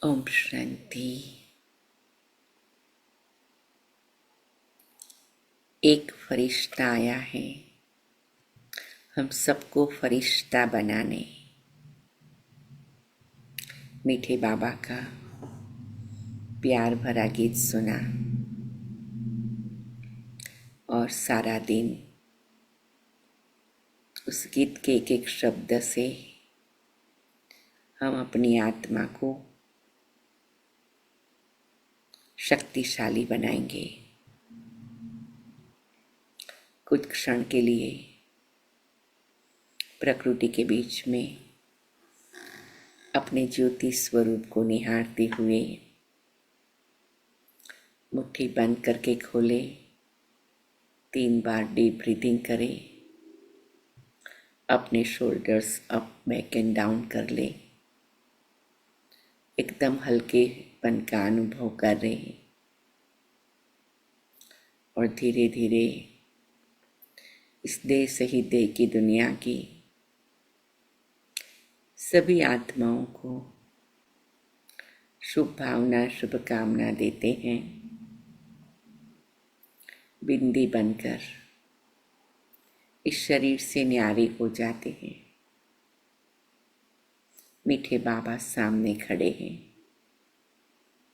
ओम शांति। एक फरिश्ता आया है हम सबको फरिश्ता बनाने। मीठे बाबा का प्यार भरा गीत सुना और सारा दिन उस गीत के एक एक शब्द से हम अपनी आत्मा को शक्तिशाली बनाएंगे। कुछ क्षण के लिए प्रकृति के बीच में अपने ज्योति स्वरूप को निहारते हुए मुट्ठी बंद करके खोले, 3 बार डीप ब्रीदिंग करें, अपने shoulders up back and down कर ले, एकदम हल्केपन का अनुभव कर रहे हैं और धीरे धीरे इस देह सहित देह की दुनिया की सभी आत्माओं को शुभ भावना शुभकामना देते हैं। बिंदी बनकर इस शरीर से न्यारे हो जाते हैं। मीठे बाबा सामने खड़े हैं,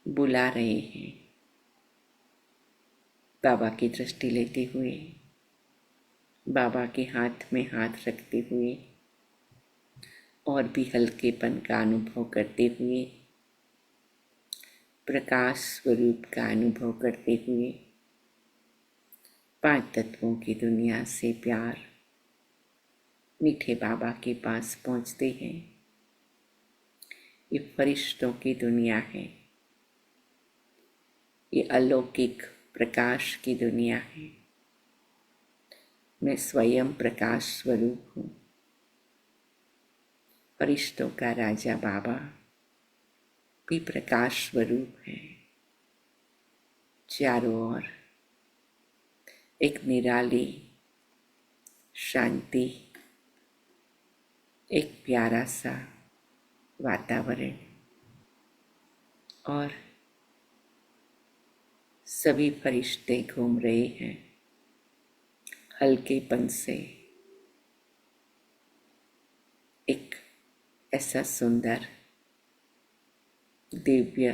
बुला रहे हैं। बाबा की दृष्टि लेते हुए, बाबा के हाथ में हाथ रखते हुए और भी हल्केपन का अनुभव करते हुए, प्रकाश स्वरूप का अनुभव करते हुए 5 तत्वों की दुनिया से प्यार मीठे बाबा के पास पहुंचते हैं। ये फरिश्तों की दुनिया है, ये अलौकिक प्रकाश की दुनिया है। मैं स्वयं प्रकाश स्वरूप हूँ। फरिश्तों का राजा बाबा भी प्रकाश स्वरूप है। चारों ओर एक निराली शांति, एक प्यारा सा वातावरण और सभी फरिश्ते घूम रहे हैं हल्केपन से। एक ऐसा सुंदर दिव्य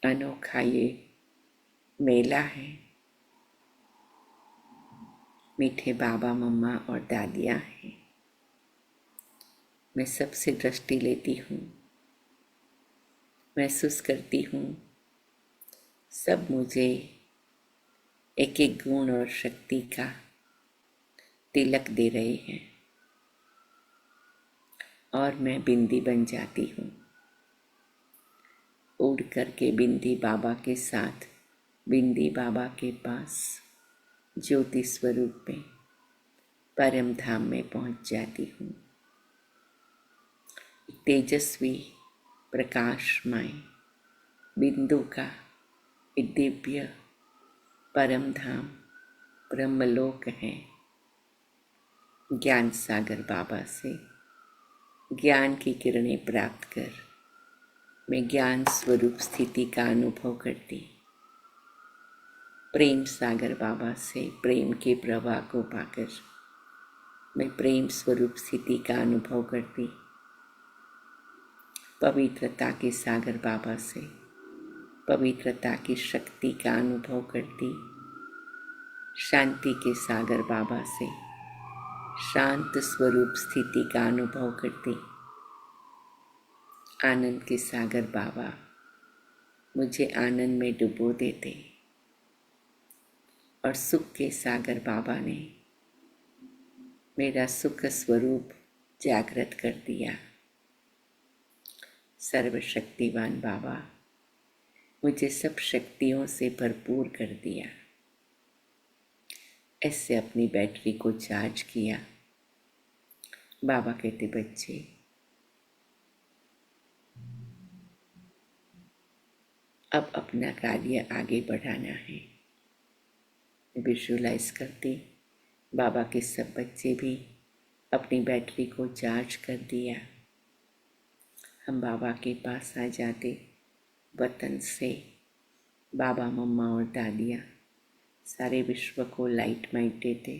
अनोखा ये मेला है। मीठे बाबा मम्मा और दादियाँ हैं। मैं सबसे दृष्टि लेती हूँ, महसूस करती हूँ सब मुझे एक एक गुण और शक्ति का तिलक दे रहे हैं और मैं बिंदी बन जाती हूँ। उड़ करके बिंदी बाबा के साथ बिंदी बाबा के पास ज्योति स्वरूप में परम धाम में पहुँच जाती हूँ। तेजस्वी प्रकाशमय बिंदु का एक दिव्य परम धाम ब्रह्मलोक है। ज्ञान सागर बाबा से ज्ञान की किरणें प्राप्त कर मैं ज्ञान स्वरूप स्थिति का अनुभव करती। प्रेम सागर बाबा से प्रेम के प्रवाह को पाकर मैं प्रेम स्वरूप स्थिति का अनुभव करती। पवित्रता के सागर बाबा से पवित्रता की शक्ति का अनुभव करती। शांति के सागर बाबा से शांत स्वरूप स्थिति का अनुभव करती। आनंद के सागर बाबा मुझे आनंद में डुबो देते और सुख के सागर बाबा ने मेरा सुख स्वरूप जागृत कर दिया। सर्वशक्तिवान बाबा मुझे सब शक्तियों से भरपूर कर दिया। ऐसे अपनी बैटरी को चार्ज किया। बाबा कहते बच्चे अब अपना कार्य आगे बढ़ाना है। विजुअलाइज करती बाबा के सब बच्चे भी अपनी बैटरी को चार्ज कर दिया। हम बाबा के पास आ जाते वतन से। बाबा, मम्मा और दादियाँ सारे विश्व को लाइटमाइट देते,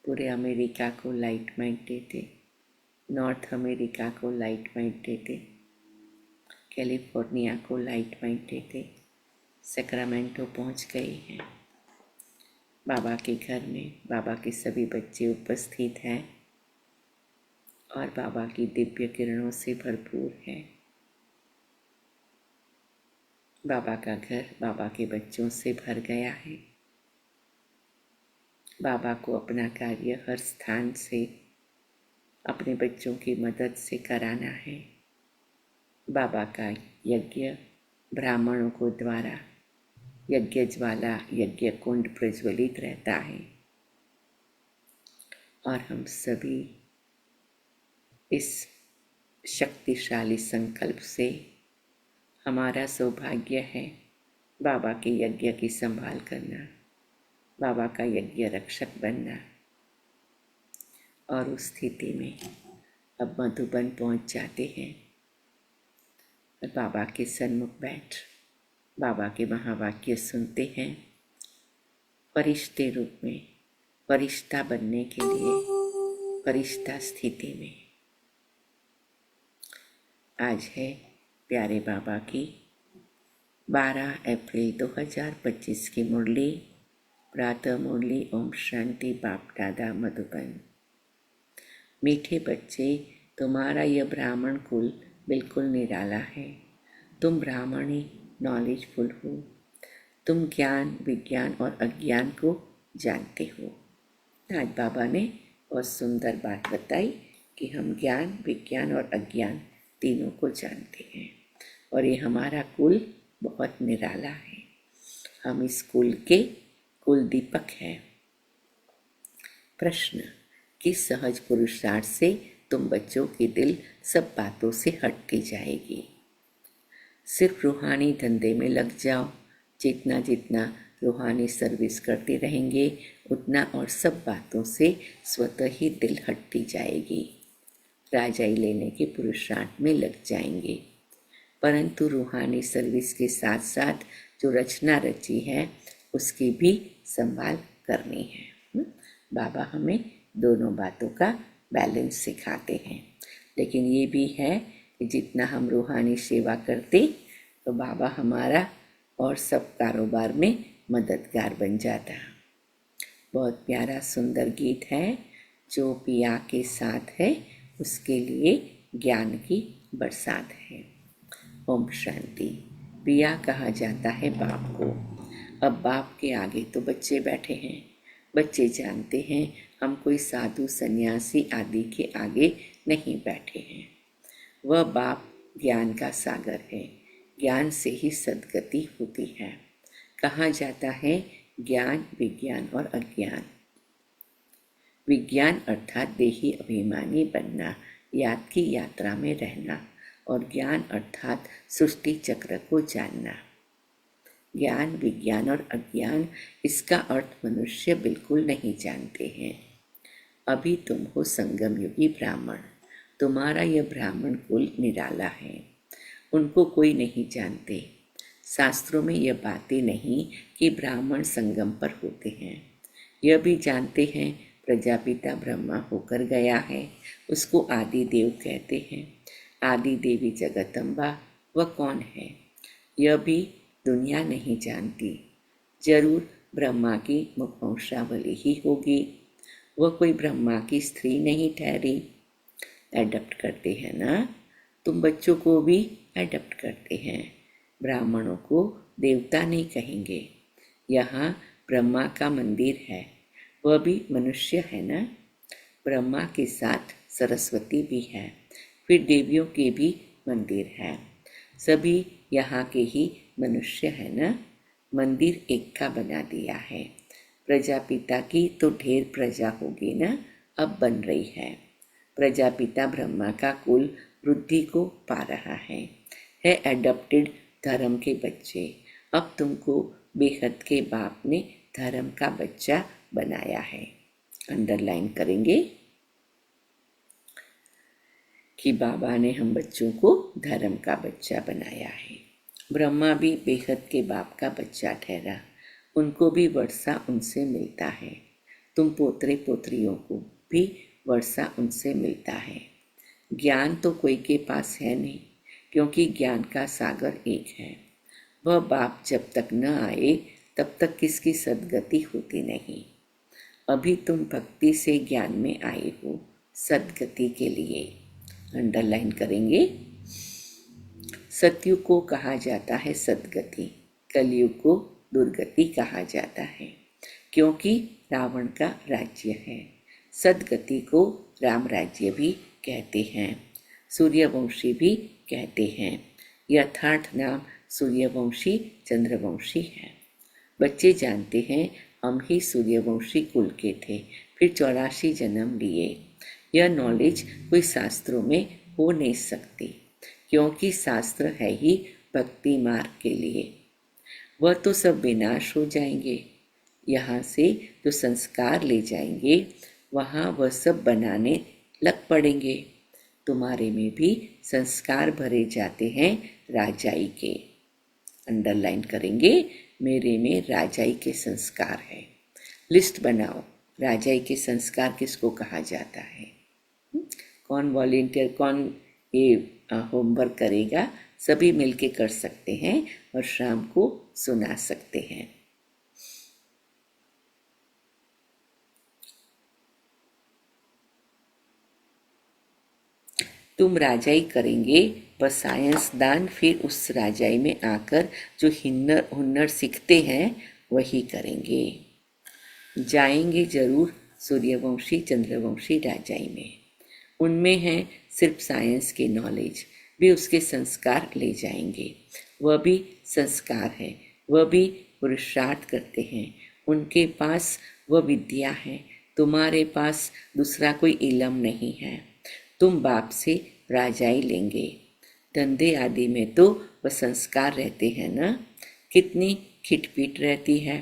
पूरे अमेरिका को लाइटमाइट देते, नॉर्थ अमेरिका को लाइटमाइट देते, कैलिफोर्निया को लाइटमाइट देते। सैक्रामेंटो पहुंच गए हैं। बाबा के घर में बाबा के सभी बच्चे उपस्थित हैं और बाबा की दिव्य किरणों से भरपूर है। बाबा का घर बाबा के बच्चों से भर गया है। बाबा को अपना कार्य हर स्थान से अपने बच्चों की मदद से कराना है। बाबा का यज्ञ ब्राह्मणों को द्वारा यज्ञ ज्वाला यज्ञ कुंड प्रज्वलित रहता है और हम सभी इस शक्तिशाली संकल्प से, हमारा सौभाग्य है बाबा के यज्ञ की संभाल करना, बाबा का यज्ञ रक्षक बनना। और उस स्थिति में अब मधुबन पहुंच जाते हैं और बाबा के सन्मुख बैठ बाबा के महावाक्य सुनते हैं। फरिश्ते रूप में, फरिश्ता बनने के लिए, फरिश्ता स्थिति में। आज है प्यारे बाबा की 12 अप्रैल 2025 की मुरली, प्रातः मुरली। ओम शांति। बाप दादा मधुबन। मीठे बच्चे, तुम्हारा यह ब्राह्मण कुल बिल्कुल निराला है। तुम ब्राह्मणी नॉलेजफुल हो। तुम ज्ञान, विज्ञान और अज्ञान को जानते हो। आज बाबा ने बहुत सुंदर बात बताई कि हम ज्ञान, विज्ञान और अज्ञान तीनों को जानते हैं और ये हमारा कुल बहुत निराला है। हम इस कुल के कुल दीपक हैं। प्रश्न, किस सहज पुरुषार्थ से तुम बच्चों के दिल सब बातों से हटती जाएगी? सिर्फ रूहानी धंधे में लग जाओ। जितना जितना रूहानी सर्विस करते रहेंगे उतना और सब बातों से स्वतः ही दिल हटती जाएगी। राजाई लेने के पुरुषार्थ में लग जाएंगे। परंतु रूहानी सर्विस के साथ साथ जो रचना रची है उसकी भी संभाल करनी है। बाबा हमें दोनों बातों का बैलेंस सिखाते हैं। लेकिन ये भी है कि जितना हम रूहानी सेवा करते तो बाबा हमारा और सब कारोबार में मददगार बन जाता। बहुत प्यारा सुंदर गीत है। जो पिया के साथ है उसके लिए ज्ञान की बरसात है। ओम शांति। पिया कहा जाता है बाप को। अब बाप के आगे तो बच्चे बैठे हैं। बच्चे जानते हैं हम कोई साधु सन्यासी आदि के आगे नहीं बैठे हैं। वह बाप ज्ञान का सागर है। ज्ञान से ही सद्गति होती है। कहा जाता है ज्ञान, विज्ञान और अज्ञान। विज्ञान अर्थात देही अभिमानी बनना, याद की यात्रा में रहना, और ज्ञान अर्थात सृष्टि चक्र को जानना। ज्ञान, विज्ञान और अज्ञान, इसका अर्थ मनुष्य बिल्कुल नहीं जानते हैं। अभी तुम हो संगम युगी ब्राह्मण। तुम्हारा यह ब्राह्मण कुल निराला है। उनको कोई नहीं जानते। शास्त्रों में यह बातें नहीं कि ब्राह्मण संगम पर होते हैं। यह भी जानते हैं प्रजापिता ब्रह्मा होकर गया है, उसको आदि देव कहते हैं। आदि देवी जगदम्बा वह कौन है यह भी दुनिया नहीं जानती। जरूर ब्रह्मा की मुखवंशावली ही होगी। वह कोई ब्रह्मा की स्त्री नहीं ठहरी। एडप्ट करते हैं ना, तुम बच्चों को भी एडप्ट करते हैं। ब्राह्मणों को देवता नहीं कहेंगे। यहाँ ब्रह्मा का मंदिर है, वह भी मनुष्य है ना। ब्रह्मा के साथ सरस्वती भी है, फिर देवियों के भी मंदिर है। सभी यहाँ के ही मनुष्य है ना। मंदिर एक का बना दिया है। प्रजापिता की तो ढेर प्रजा होगी ना, अब बन रही है। प्रजापिता ब्रह्मा का कुल वृद्धि को पा रहा है एडॉप्टेड धर्म के बच्चे। अब तुमको बेहद के बाप ने धर्म का बच्चा बनाया है। अंडरलाइन करेंगे। कि बाबा ने हम बच्चों को धर्म का बच्चा बनाया है। ब्रह्मा भी बेहद के बाप का बच्चा ठहरा, उनको भी वर्षा उनसे मिलता है। तुम पोतरे पोतरियों को भी वर्षा उनसे मिलता है। ज्ञान तो कोई के पास है नहीं, क्योंकि ज्ञान का सागर एक है। वह बाप जब तक न आए तब तक किसकी सद्गति होती नहीं। अभी तुम भक्ति से ज्ञान में आए हो सद्गति के लिए। अंडरलाइन करेंगे। सतयुग को कहा जाता है सद्गति, कलयुग को दुर्गति कहा जाता है, क्योंकि रावण का राज्य है। सद्गति को राम राज्य भी कहते हैं, सूर्यवंशी भी कहते हैं। यथार्थ नाम सूर्यवंशी चंद्रवंशी है। बच्चे जानते हैं हम ही सूर्यवंशी कुल के थे, फिर 84 जन्म लिए। यह नॉलेज कोई शास्त्रों में हो नहीं सकती, क्योंकि शास्त्र है ही भक्ति मार्ग के लिए। वह तो सब विनाश हो जाएंगे। यहाँ से जो संस्कार ले जाएंगे वहाँ वह सब बनाने लग पड़ेंगे। तुम्हारे में भी संस्कार भरे जाते हैं राजाई के। अंडरलाइन करेंगे, मेरे में राजाई के संस्कार है। लिस्ट बनाओ, राजाई के संस्कार किसको कहा जाता है। कौन वॉलेंटियर, कौन ये होमवर्क करेगा। सभी मिलके कर सकते हैं और शाम को सुना सकते हैं। तुम राजाई करेंगे वह साइंसदान फिर उस राजाई में आकर जो हुनर सीखते हैं वही करेंगे। जाएंगे जरूर सूर्यवंशी चंद्रवंशी राजाई में। उनमें है सिर्फ साइंस की नॉलेज, भी उसके संस्कार ले जाएंगे। वह भी संस्कार है, वह भी पुरुषार्थ करते हैं। उनके पास वह विद्या है, तुम्हारे पास दूसरा कोई इलम नहीं है। तुम बाप से राजाई लेंगे। धंधे आदि में तो वह संस्कार रहते हैं ना, कितनी खिटपीट रहती है।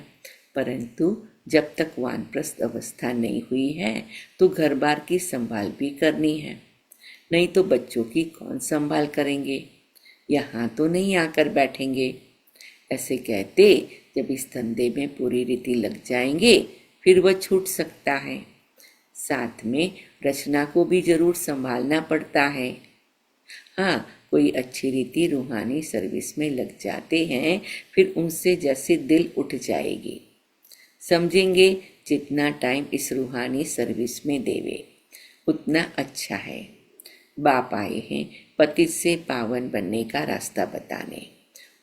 परंतु जब तक वानप्रस्थ अवस्था नहीं हुई है तो घर बार की संभाल भी करनी है, नहीं तो बच्चों की कौन संभाल करेंगे। यहाँ तो नहीं आकर बैठेंगे। ऐसे कहते जब इस धंधे में पूरी रीति लग जाएंगे फिर वह छूट सकता है। साथ में रचना को भी जरूर संभालना पड़ता है। हाँ, कोई अच्छी रीति रूहानी सर्विस में लग जाते हैं फिर उनसे जैसे दिल उठ जाएगी। समझेंगे जितना टाइम इस रूहानी सर्विस में देवे उतना अच्छा है। बाप आए हैं पतित से पावन बनने का रास्ता बताने,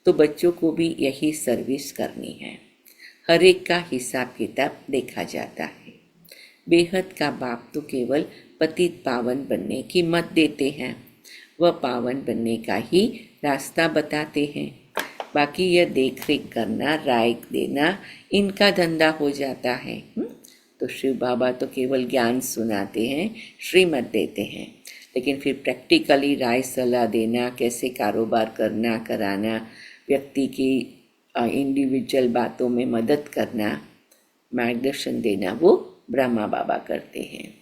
तो बच्चों को भी यही सर्विस करनी है। हर एक का हिसाब किताब देखा जाता है। बेहद का बाप तो केवल पतित पावन बनने की मत देते हैं, वह पावन बनने का ही रास्ता बताते हैं। बाकी यह देख रेख करना, राय देना इनका धंधा हो जाता है। तो शिव बाबा तो केवल ज्ञान सुनाते हैं, श्रीमत देते हैं, लेकिन फिर प्रैक्टिकली राय सलाह देना, कैसे कारोबार करना कराना, व्यक्ति की इंडिविजुअल बातों में मदद करना, मार्गदर्शन देना, वो ब्रह्मा बाबा करते हैं।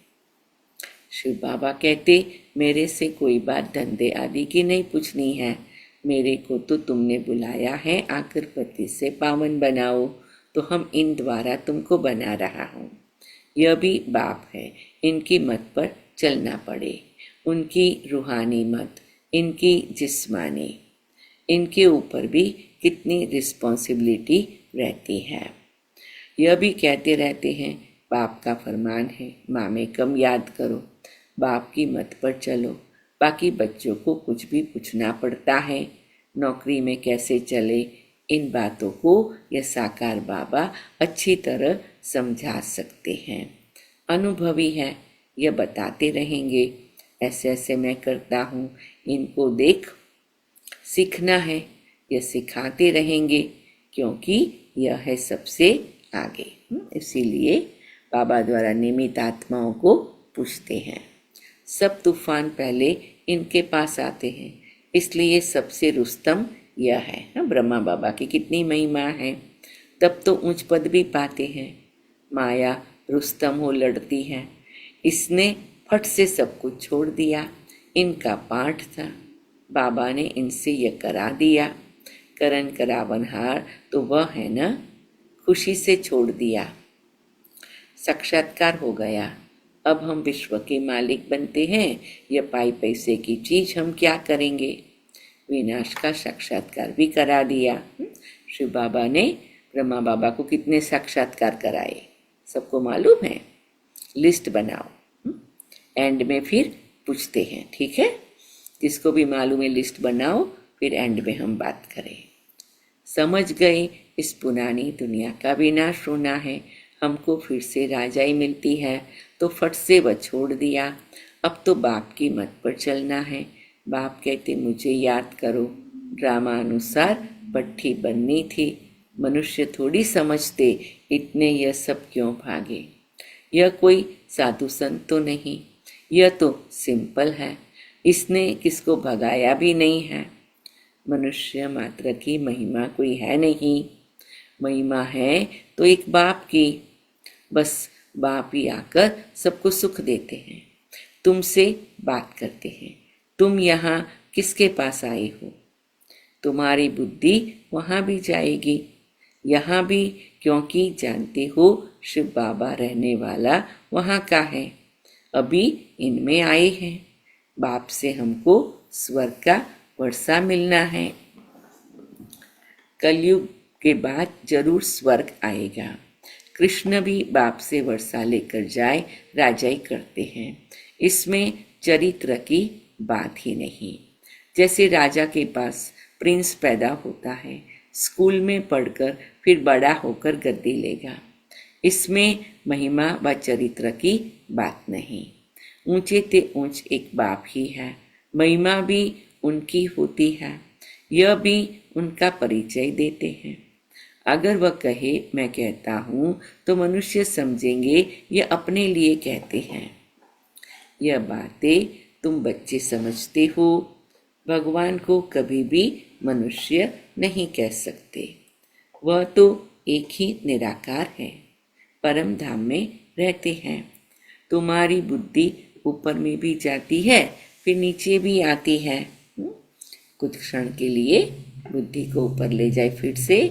शिव बाबा कहते मेरे से कोई बात धंधे आदि की नहीं पूछनी है, मेरे को तो तुमने बुलाया है आकर पति से पावन बनाओ, तो हम इन द्वारा तुमको बना रहा हूँ। यह भी बाप है, इनकी मत पर चलना पड़े। उनकी रूहानी मत, इनकी जिस्मानी, इनके ऊपर भी कितनी रिस्पॉन्सिबिलिटी रहती है। यह भी कहते रहते हैं बाप का फरमान है माँ में कम याद करो, बाप की मत पर चलो। बाकी बच्चों को कुछ भी पूछना पड़ता है, नौकरी में कैसे चले, इन बातों को यह साकार बाबा अच्छी तरह समझा सकते हैं। अनुभवी है, यह बताते रहेंगे ऐसे ऐसे मैं करता हूँ, इनको देख सीखना है, यह सिखाते रहेंगे, क्योंकि यह है सबसे आगे। इसीलिए बाबा द्वारा निमित्त आत्माओं को पूछते हैं। सब तूफान पहले इनके पास आते हैं, इसलिए सबसे रुस्तम यह है। ब्रह्मा बाबा की कितनी महिमा है, तब तो ऊंच पद भी पाते हैं। माया रुस्तम हो लड़ती है, इसने फट से सब कुछ छोड़ दिया, इनका पाठ था। बाबा ने इनसे यह करा दिया। करण करावनहार तो वह है ना, खुशी से छोड़ दिया। साक्षात्कार हो गया। अब हम विश्व के मालिक बनते हैं। यह पाई पैसे की चीज हम क्या करेंगे। विनाश का साक्षात्कार भी करा दिया। शिव बाबा ने ब्रह्मा बाबा को कितने साक्षात्कार कराए, सबको मालूम है। लिस्ट बनाओ, एंड में फिर पूछते हैं, ठीक है। जिसको भी मालूम है लिस्ट बनाओ, फिर एंड में हम बात करें। समझ गए इस पुरानी दुनिया का विनाश होना है, हमको फिर से राजाई मिलती है, तो फट से वह छोड़ दिया। अब तो बाप की मत पर चलना है। बाप कहते मुझे याद करो। ड्रामा अनुसार पट्टी बननी थी। मनुष्य थोड़ी समझते इतने यह सब क्यों भागे। यह कोई साधु संत तो नहीं, यह तो सिंपल है। इसने किसको भगाया भी नहीं है। मनुष्य मात्र की महिमा कोई है नहीं। महिमा है तो एक बाप की। बस बाप ही आकर सबको सुख देते हैं, तुमसे बात करते हैं। तुम यहाँ किसके पास आए हो। तुम्हारी बुद्धि वहाँ भी जाएगी, यहाँ भी, क्योंकि जानते हो शिव बाबा रहने वाला वहाँ का है। अभी इनमें आए हैं। बाप से हमको स्वर्ग का वर्षा मिलना है। कलयुग के बाद जरूर स्वर्ग आएगा। कृष्ण भी बाप से वर्षा लेकर जाए राजाई करते हैं। इसमें चरित्र की बात ही नहीं। जैसे राजा के पास प्रिंस पैदा होता है, स्कूल में पढ़कर फिर बड़ा होकर गद्दी लेगा। इसमें महिमा व चरित्र की बात नहीं। ऊंचे ते ऊंच एक बाप ही है, महिमा भी उनकी होती है। यह भी उनका परिचय देते हैं। अगर वह कहे मैं कहता हूँ तो मनुष्य समझेंगे ये अपने लिए कहते हैं। यह बातें तुम बच्चे समझते हो। भगवान को कभी भी मनुष्य नहीं कह सकते। वह तो एक ही निराकार है, परम धाम में रहते हैं। तुम्हारी बुद्धि ऊपर में भी जाती है, फिर नीचे भी आती है। कुछ क्षण के लिए बुद्धि को ऊपर ले जाए। फिर से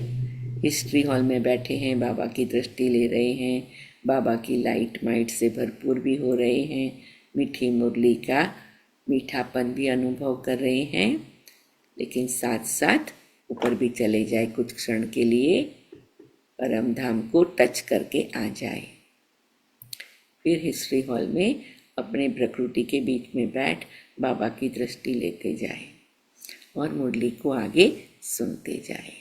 हिस्ट्री हॉल में बैठे हैं, बाबा की दृष्टि ले रहे हैं, बाबा की लाइट माइट से भरपूर भी हो रहे हैं, मीठी मुरली का मीठापन भी अनुभव कर रहे हैं, लेकिन साथ साथ ऊपर भी चले जाए कुछ क्षण के लिए, परम धाम को टच करके आ जाए। फिर हिस्ट्री हॉल में अपने प्रकृति के बीच में बैठ बाबा की दृष्टि लेते जाए और मुरली को आगे सुनते जाए।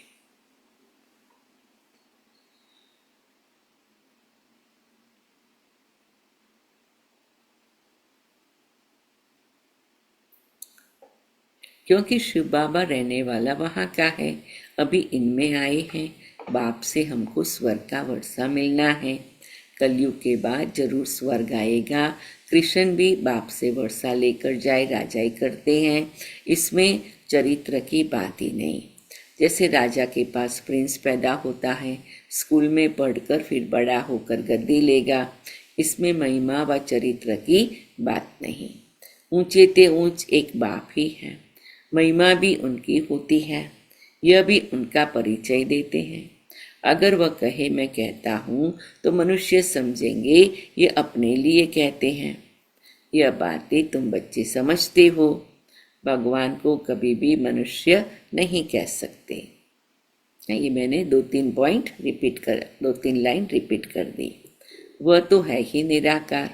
क्योंकि शिव बाबा रहने वाला वहाँ का है। अभी इनमें आए हैं। बाप से हमको स्वर्ग का वर्षा मिलना है। कलयुग के बाद जरूर स्वर्ग आएगा। कृष्ण भी बाप से वर्षा लेकर जाए राजाई करते हैं। इसमें चरित्र की बात ही नहीं। जैसे राजा के पास प्रिंस पैदा होता है, स्कूल में पढ़कर फिर बड़ा होकर गद्दी लेगा। इसमें महिमा व चरित्र की बात नहीं। ऊंचे ते ऊंच एक बाप ही है, महिमा भी उनकी होती है। यह भी उनका परिचय देते हैं। अगर वह कहे मैं कहता हूँ तो मनुष्य समझेंगे ये अपने लिए कहते हैं। यह बातें तुम बच्चे समझते हो। भगवान को कभी भी मनुष्य नहीं कह सकते। ये मैंने 2-3 लाइन रिपीट कर दी। वह तो है ही निराकार।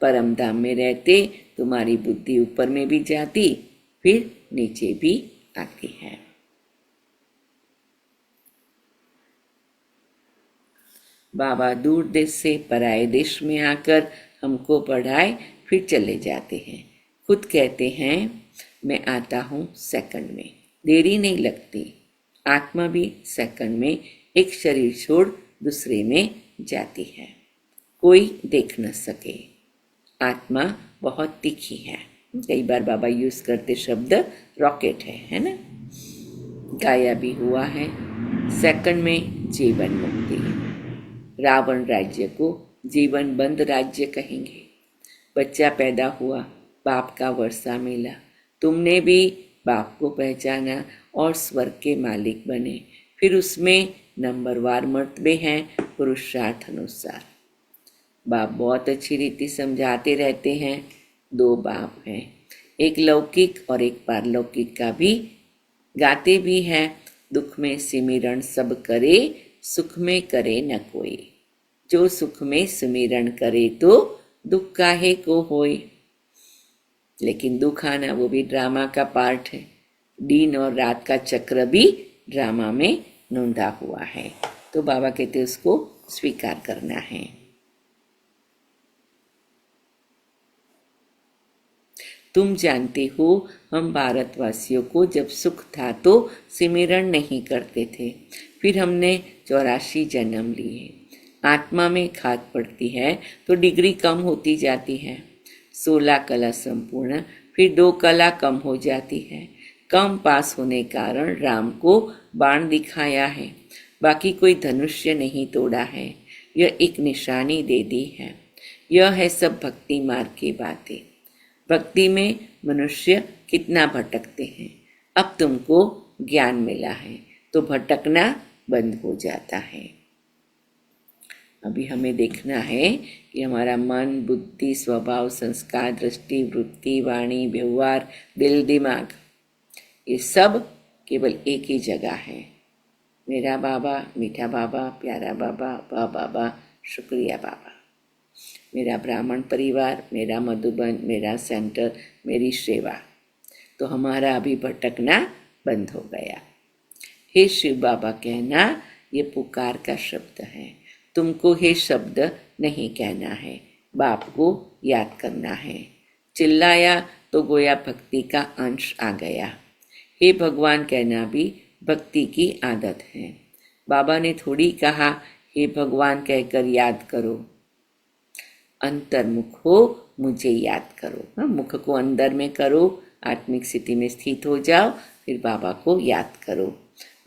परम धाम में रहते तुम्हारी बुद्धि ऊपर में भी जाती, फिर नीचे भी आती है। बाबा दूर देश से पराए देश में आकर हमको पढ़ाए, फिर चले जाते हैं। खुद कहते हैं मैं आता हूँ सेकंड में, देरी नहीं लगती। आत्मा भी सेकंड में एक शरीर छोड़ दूसरे में जाती है, कोई देख न सके। आत्मा बहुत तीखी है। कई बार बाबा यूज करते शब्द रॉकेट है ना। गाया भी हुआ है, सेकंड में जीवन मुक्ति। रावण राज्य को जीवन बंद राज्य कहेंगे। बच्चा पैदा हुआ, बाप का वर्षा मिला, तुमने भी बाप को पहचाना और स्वर्ग के मालिक बने। फिर उसमें नंबरवार मर्तबे हैं पुरुषार्थ अनुसार। बाप बहुत अच्छी रीति समझाते रहते हैं। दो बाप हैं, एक लौकिक और एक पारलौकिक का भी गाते भी हैं। दुख में सिमिरण सब करे, सुख में करे न कोई। जो सुख में सिमिरण करे तो दुख काहे को होए। लेकिन दुख आना वो भी ड्रामा का पार्ट है। दिन और रात का चक्र भी ड्रामा में नोंदा हुआ है। तो बाबा कहते उसको स्वीकार करना है। तुम जानते हो, हम भारतवासियों को जब सुख था तो सिमरण नहीं करते थे। फिर हमने 84 जन्म लिए। आत्मा में खाद पड़ती है तो डिग्री कम होती जाती है। 16 कला संपूर्ण, फिर 2 कला कम हो जाती है। कम पास होने कारण राम को बाण दिखाया है, बाकी कोई धनुष्य नहीं तोड़ा है। यह एक निशानी दे दी है। यह है सब भक्ति मार्ग की बातें। भक्ति में मनुष्य कितना भटकते हैं। अब तुमको ज्ञान मिला है तो भटकना बंद हो जाता है। अभी हमें देखना है कि हमारा मन, बुद्धि, स्वभाव, संस्कार, दृष्टि, वृत्ति, वाणी, व्यवहार, दिल, दिमाग, ये सब केवल एक ही जगह है। मेरा बाबा, मीठा बाबा, प्यारा बाबा, वाह बाबा, शुक्रिया बाबा। मेरा ब्राह्मण परिवार, मेरा मधुबन, मेरा सेंटर, मेरी सेवा। तो हमारा अभी भटकना बंद हो गया। हे शिव बाबा कहना, ये पुकार का शब्द है। तुमको हे शब्द नहीं कहना है, बाप को याद करना है। चिल्लाया तो गोया भक्ति का अंश आ गया। हे भगवान कहना भी भक्ति की आदत है। बाबा ने थोड़ी कहा हे भगवान कहकर याद करो। अंतर्मुख हो, मुझे याद करो। हाँ, मुख को अंदर में करो, आत्मिक स्थिति में स्थित हो जाओ, फिर बाबा को याद करो।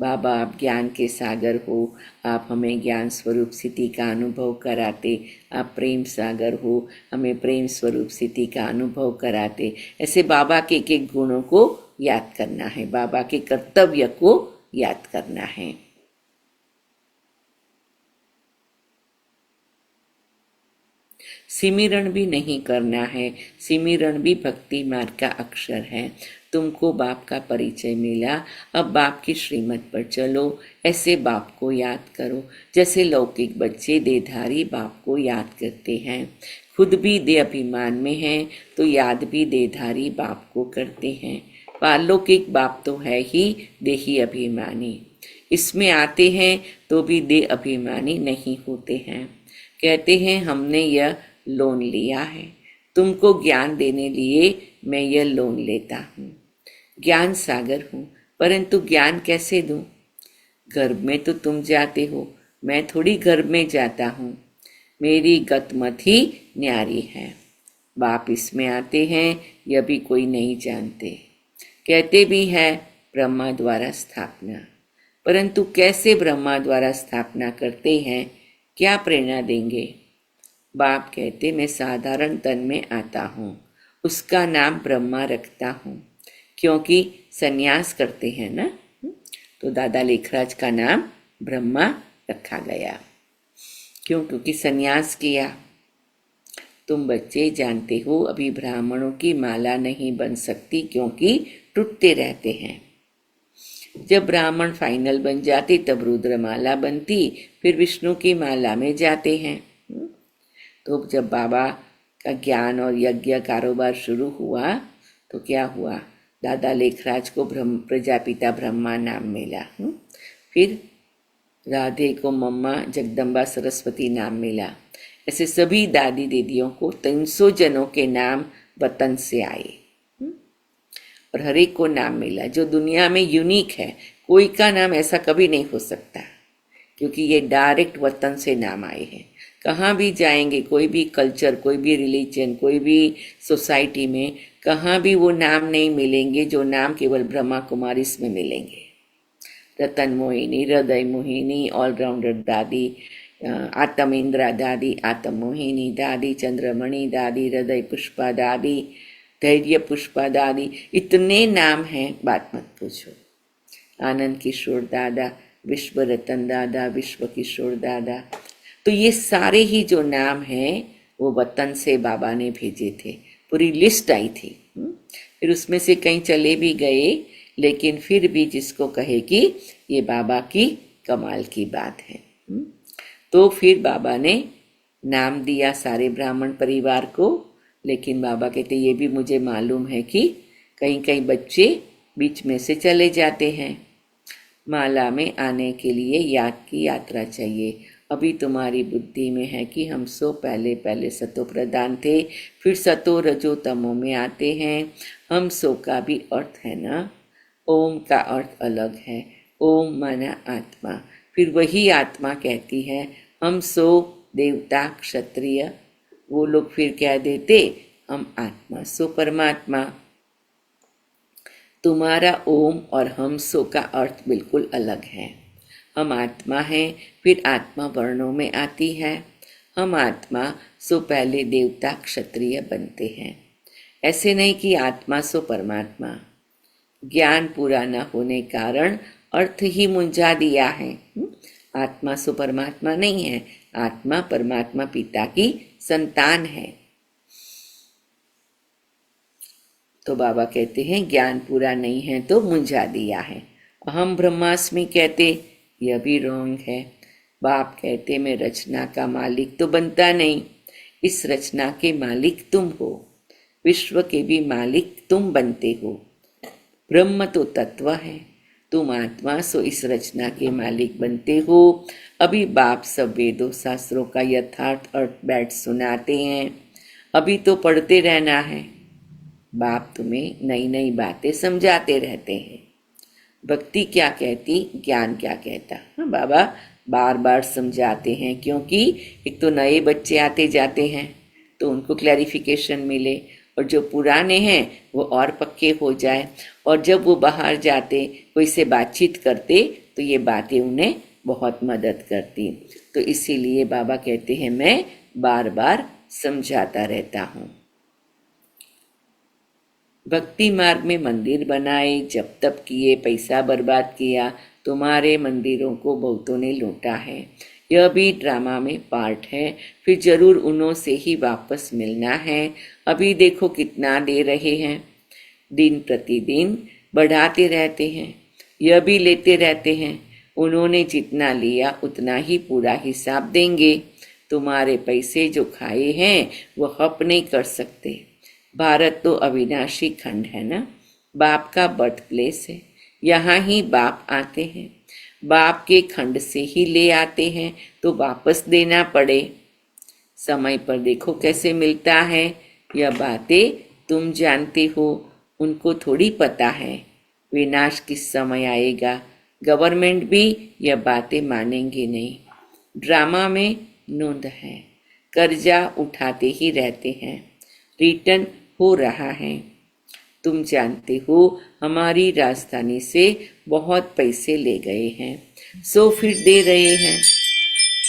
बाबा आप ज्ञान के सागर हो, आप हमें ज्ञान स्वरूप स्थिति का अनुभव कराते। आप प्रेम सागर हो, हमें प्रेम स्वरूप स्थिति का अनुभव कराते। ऐसे बाबा के एक गुणों को याद करना है, बाबा के कर्तव्य को याद करना है। सिमिरण भी नहीं करना है। सिमिरण भी भक्ति मार्ग का अक्षर है। तुमको बाप का परिचय मिला, अब बाप की श्रीमत पर चलो। ऐसे बाप को याद करो जैसे लौकिक बच्चे देहधारी बाप को याद करते हैं। खुद भी देह अभिमान में हैं तो याद भी देहधारी बाप को करते हैं। पारलौकिक बाप तो है ही देही अभिमानी। इसमें आते हैं तो भी देह अभिमानी नहीं होते हैं। कहते हैं हमने यह लोन लिया है, तुमको ज्ञान देने लिए मैं यह लोन लेता हूँ। ज्ञान सागर हूँ, परंतु ज्ञान कैसे दूँ? गर्भ में तो तुम जाते हो, मैं थोड़ी गर्भ में जाता हूँ। मेरी गतमत ही न्यारी है। बाप इसमें आते हैं, यह भी कोई नहीं जानते। कहते भी है ब्रह्मा द्वारा स्थापना, परंतु कैसे ब्रह्मा द्वारा स्थापना करते हैं, क्या प्रेरणा देंगे? बाप कहते मैं साधारण तन में आता हूँ, उसका नाम ब्रह्मा रखता हूँ, क्योंकि सन्यास करते हैं ना, तो दादा लेखराज का नाम ब्रह्मा रखा गया। क्यों? क्योंकि सन्यास किया। तुम बच्चे जानते हो अभी ब्राह्मणों की माला नहीं बन सकती क्योंकि टूटते रहते हैं। जब ब्राह्मण फाइनल बन जाते तब रुद्रमाला बनती, फिर विष्णु की माला में जाते हैं। तो जब बाबा का ज्ञान और यज्ञ कारोबार शुरू हुआ तो क्या हुआ? दादा लेखराज को प्रजापिता ब्रह्मा नाम मिला। फिर राधे को मम्मा जगदम्बा सरस्वती नाम मिला। ऐसे सभी दादी दीदियों को 300 जनों के नाम वतन से आए और हर एक को नाम मिला जो दुनिया में यूनिक है। कोई का नाम ऐसा कभी नहीं हो सकता क्योंकि ये डायरेक्ट वतन से नाम आए हैं। कहाँ भी जाएंगे, कोई भी कल्चर, कोई भी रिलीजन, कोई भी सोसाइटी में कहाँ भी वो नाम नहीं मिलेंगे जो नाम केवल ब्रह्मा कुमारीस में मिलेंगे। रतन मोहिनी, हृदय मोहिनी, ऑलराउंडर दादी, आत्म इंद्रा दादी, आत्म मोहिनी दादी, चंद्रमणि दादी, हृदय पुष्पा दादी, धैर्य पुष्पादादि इतने नाम हैं, बात मत पूछो। आनंद किशोर दादा, विश्व रतन दादा, विश्व किशोर दादा, तो ये सारे ही जो नाम हैं वो वतन से बाबा ने भेजे थे। पूरी लिस्ट आई थी। फिर उसमें से कहीं चले भी गए, लेकिन फिर भी जिसको कहे कि ये बाबा की कमाल की बात है। तो फिर बाबा ने नाम दिया सारे ब्राह्मण परिवार को, लेकिन बाबा कहते ये भी मुझे मालूम है कि कहीं कहीं बच्चे बीच में से चले जाते हैं। माला में आने के लिए याद की यात्रा चाहिए। अभी तुम्हारी बुद्धि में है कि हम सो पहले सतो प्रधान थे, फिर सतो रजो तमो में आते हैं। हम सो का भी अर्थ है ना, ओम का अर्थ अलग है। ओम माना आत्मा, फिर वही आत्मा कहती है हम सो देवता क्षत्रिय, वो लोग फिर कह देते हम आत्मा सो परमात्मा। तुम्हारा ओम और हम सो का अर्थ बिल्कुल अलग है। हम आत्मा हैं, फिर आत्मा वर्णों में आती है। हम आत्मा सो पहले देवता क्षत्रिय बनते हैं। ऐसे नहीं कि आत्मा सो परमात्मा। ज्ञान पूरा न होने कारण अर्थ ही मुंझा दिया है। आत्मा सो परमात्मा नहीं है, आत्मा परमात्मा पिता की संतान है। तो बाबा कहते हैं ज्ञान पूरा नहीं है तो मुंझा दिया है। अहम ब्रह्मास्मि कहते, यह भी रॉन्ग है। बाप कहते मैं रचना का मालिक तो बनता नहीं, इस रचना के मालिक तुम हो, विश्व के भी मालिक तुम बनते हो। ब्रह्म तो तत्व है, तुम आत्मा सो इस रचना के मालिक बनते हो। अभी बाप सब वेदों शास्त्रों का यथार्थ अर्थ बैठ सुनाते हैं, अभी तो पढ़ते रहना है। बाप तुम्हें नई नई बातें समझाते रहते हैं। भक्ति क्या कहती, ज्ञान क्या कहता। हाँ बाबा बार बार समझाते हैं, क्योंकि एक तो नए बच्चे आते जाते हैं तो उनको क्लैरिफिकेशन मिले, और जो पुराने हैं वो और पक्के हो जाए, और जब वो बाहर जाते कोई से बातचीत करते तो ये बातें उन्हें बहुत मदद करती। तो इसीलिए बाबा कहते हैं मैं बार बार समझाता रहता हूँ। भक्ति मार्ग में मंदिर बनाए, जब तब किए, पैसा बर्बाद किया, तुम्हारे मंदिरों को बहुतों ने लूटा है। यह भी ड्रामा में पार्ट है, फिर जरूर उन्हों से ही वापस मिलना है। अभी देखो कितना दे रहे हैं, दिन प्रतिदिन बढ़ाते रहते हैं, यह भी लेते रहते हैं। उन्होंने जितना लिया उतना ही पूरा हिसाब देंगे। तुम्हारे पैसे जो खाए हैं वो हप नहीं कर सकते। भारत तो अविनाशी खंड है ना, बाप का बर्थ प्लेस है, यहाँ ही बाप आते हैं, बाप के खंड से ही ले आते हैं तो वापस देना पड़े। समय पर देखो कैसे मिलता है। यह बातें तुम जानते हो, उनको थोड़ी पता है विनाश किस समय आएगा। गवर्नमेंट भी यह बातें मानेंगे नहीं। ड्रामा में नोंद है, कर्जा उठाते ही रहते हैं, रिटर्न हो रहा है। तुम जानते हो हमारी राजधानी से बहुत पैसे ले गए हैं, सो फिर दे रहे हैं।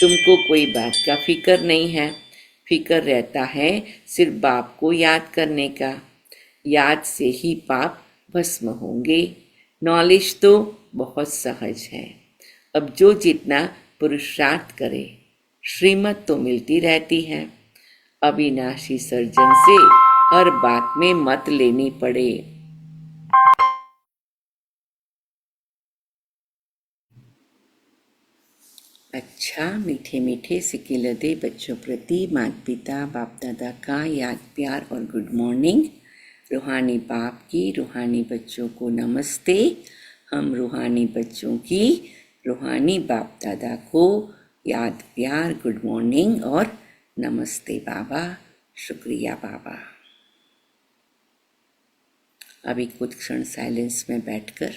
तुमको कोई बात का फिक्र नहीं है, फिक्र रहता है सिर्फ बाप को याद करने का। याद से ही पाप भस्म होंगे। नॉलेज तो बहुत सहज है, अब जो जितना पुरुषार्थ करे, श्रीमत तो मिलती रहती है। अविनाशी सर्जन से हर बात में मत लेनी पड़े। अच्छा, मीठे मीठे सिकिलदे बच्चों प्रति माता पिता बाप दादा का याद प्यार और गुड मॉर्निंग। रूहानी बाप की रूहानी बच्चों को नमस्ते। हम रूहानी बच्चों की रूहानी बाप दादा को याद प्यार गुड मॉर्निंग और नमस्ते बाबा, शुक्रिया बाबा। अभी कुछ क्षण साइलेंस में बैठकर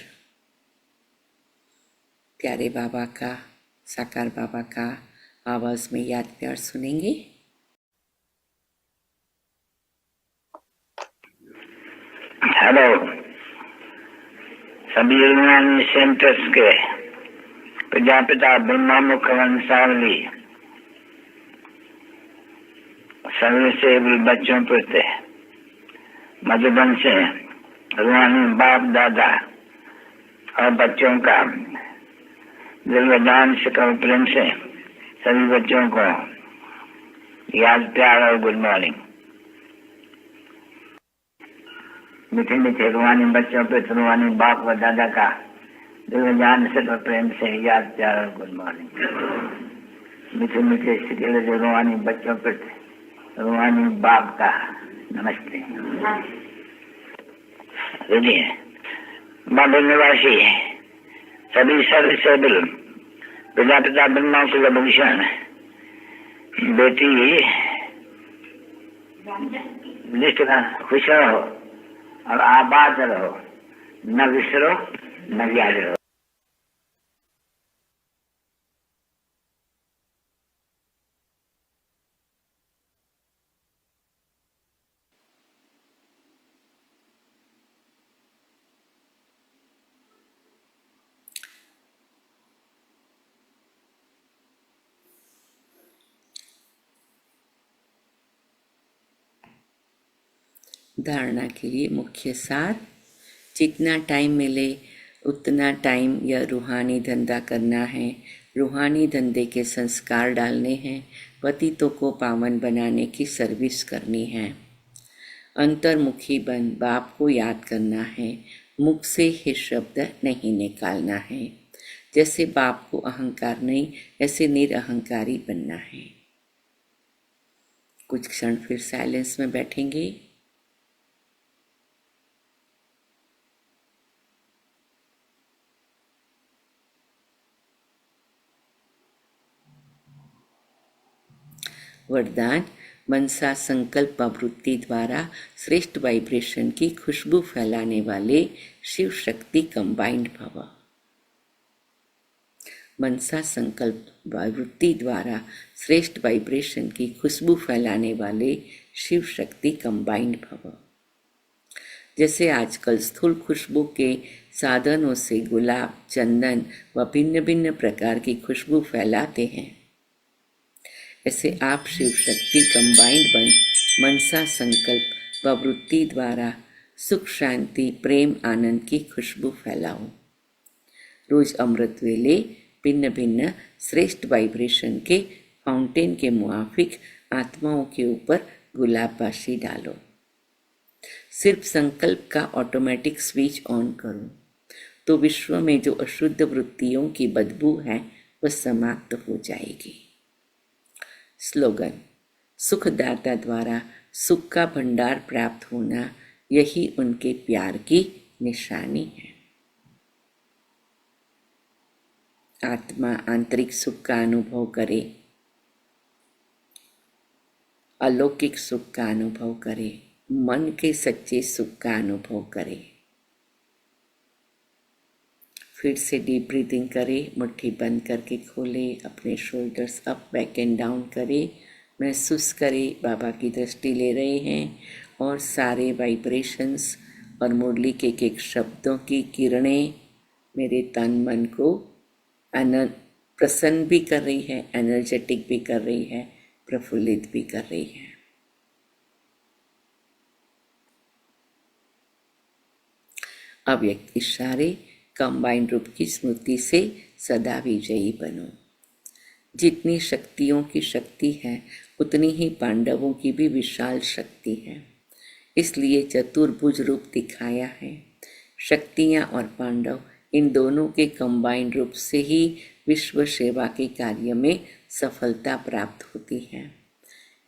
प्यारे बाबा का, साकार बाबा का आवाज में याद प्यार सुनेंगे। हेलो सभी यूनानी सेंटर्स के प्रजापिता ब्रह्मा मुख वंशावली सभी से भी बच्चों प्रति मधुबन से रूहानी बाप दादा और बच्चों का दिल जान से करो प्रेम से सभी बच्चों को याद प्यार और गुड मॉर्निंग। मीठे मीठे रूहानी बच्चों पे रूहानी बाप व दादा का दिल जान से करो प्रेम से याद प्यार और गुड मॉर्निंग। मीठे मीठे सिकेले रूहानी बच्चों पे रूहानी बाप का नमस्ते। बाबा निवासी सभी सर्विसेबल प्रजापिता ब्रह्मा कुलभूषण बेटी निष्ठा खुश रहो और आबाद रहो, न विसरो न याद रहो। धारणा के लिए मुख्य सार, जितना टाइम मिले उतना टाइम यह रूहानी धंधा करना है, रूहानी धंधे के संस्कार डालने हैं, पतितों को पावन बनाने की सर्विस करनी है। अंतर्मुखी बन बाप को याद करना है, मुख से ही शब्द नहीं निकालना है। जैसे बाप को अहंकार नहीं, ऐसे निरअहंकारी बनना है। कुछ क्षण फिर साइलेंस में बैठेंगे। वरदान, मनसा संकल्प वृत्ति द्वारा श्रेष्ठ वाइब्रेशन की खुशबू फैलाने वाले शिव शक्ति कंबाइंड भव। मनसा संकल्प वृत्ति द्वारा श्रेष्ठ वाइब्रेशन की खुशबू फैलाने वाले शिव शक्ति कंबाइंड भव। जैसे आजकल स्थूल खुशबू के साधनों से गुलाब, चंदन व भिन्न भिन्न प्रकार की खुशबू फैलाते हैं, ऐसे आप शिव शक्ति कंबाइंड बन मनसा संकल्प व वृत्ति द्वारा सुख, शांति, प्रेम, आनंद की खुशबू फैलाओ। रोज अमृत वेले भिन्न भिन्न श्रेष्ठ वाइब्रेशन के फाउंटेन के मुआफिक आत्माओं के ऊपर गुलाबबाशी डालो। सिर्फ संकल्प का ऑटोमेटिक स्विच ऑन करो तो विश्व में जो अशुद्ध वृत्तियों की बदबू है वह समाप्त हो जाएगी। स्लोगन, सुखदाता द्वारा सुख का भंडार प्राप्त होना यही उनके प्यार की निशानी है। आत्मा आंतरिक सुख का अनुभव करे, अलौकिक सुख का अनुभव करे, मन के सच्चे सुख का अनुभव करे। फिर से डीप ब्रीदिंग करें, मुट्ठी बंद करके खोले, अपने shoulders up, back and down करें। महसूस करें बाबा की दृष्टि ले रहे हैं और सारे वाइब्रेशंस और मुरली के एक शब्दों की किरणें मेरे तन मन को प्रसन्न भी कर रही है, एनर्जेटिक भी कर रही है, प्रफुल्लित भी कर रही है। अव्यक्त इशारे कंबाइंड रूप की स्मृति से सदा विजयी बनो। जितनी शक्तियों की शक्ति है उतनी ही पांडवों की भी विशाल शक्ति है, इसलिए चतुर्भुज रूप दिखाया है। शक्तियाँ और पांडव इन दोनों के कंबाइंड रूप से ही विश्व सेवा के कार्य में सफलता प्राप्त होती है।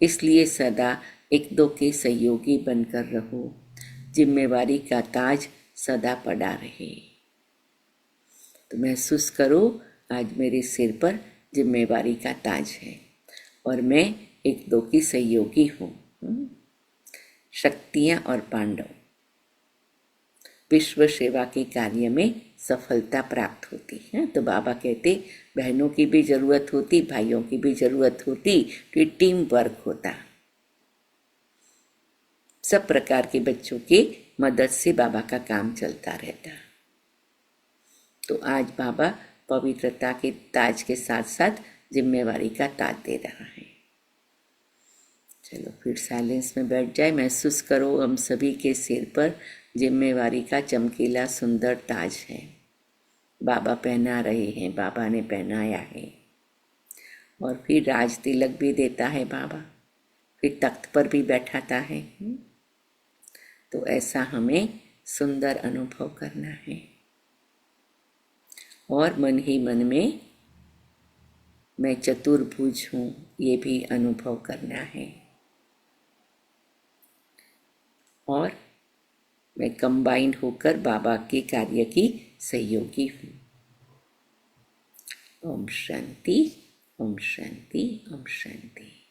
इसलिए सदा एक दो के सहयोगी बनकर रहो, जिम्मेवारी का ताज सदा पड़ा रहे। तो महसूस करो आज मेरे सिर पर जिम्मेवारी का ताज है और मैं एक दो की सहयोगी हूँ। शक्तियाँ और पांडव विश्व सेवा के कार्य में सफलता प्राप्त होती है। तो बाबा कहते बहनों की भी जरूरत होती, भाइयों की भी जरूरत होती, तो ये टीम वर्क होता। सब प्रकार के बच्चों की मदद से बाबा का काम चलता रहता। तो आज बाबा पवित्रता के ताज के साथ साथ जिम्मेवारी का ताज दे रहा है। चलो फिर साइलेंस में बैठ जाए। महसूस करो हम सभी के सिर पर जिम्मेवारी का चमकीला सुंदर ताज है। बाबा पहना रहे हैं, बाबा ने पहनाया है। और फिर राज तिलक भी देता है बाबा, फिर तख्त पर भी बैठाता है। तो ऐसा हमें सुंदर अनुभव करना है और मन ही मन में मैं चतुर्भुज हूँ ये भी अनुभव करना है। और मैं कंबाइंड होकर बाबा के कार्य की सहयोगी हूँ। ओम शांति, ओम शांति, ओम शांति।